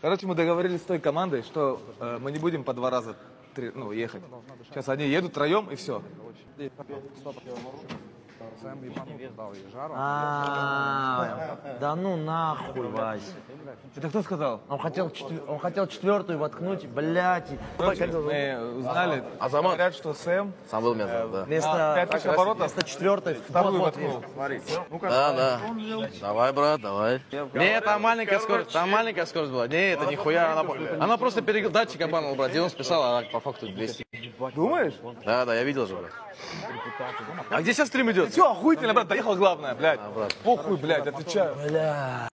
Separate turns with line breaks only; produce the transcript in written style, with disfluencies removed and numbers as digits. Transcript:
Короче, мы договорились с той командой, что мы не будем по 2 раза ехать. Сейчас они едут втроем и все.
Да ну нахуй, Вась.
Это кто сказал?
Он хотел 4-ю воткнуть, блядь.
Мы узнали, говорят, что Сэм
Сам был меня, да.
Вместо
5000 оборотов
вместо 4-й
вторую воткнул.
Да. Давай, брат, давай.
Не, там маленькая скорость была. Не, это нихуя. Она просто датчик обманул, брат. 90 писала, а по факту 200.
Думаешь?
Да, я видел же, брат.
А где сейчас стрим идет?
Все, охуительно, брат, доехал главное, блядь. Похуй, блядь, отвечаю.
Бля.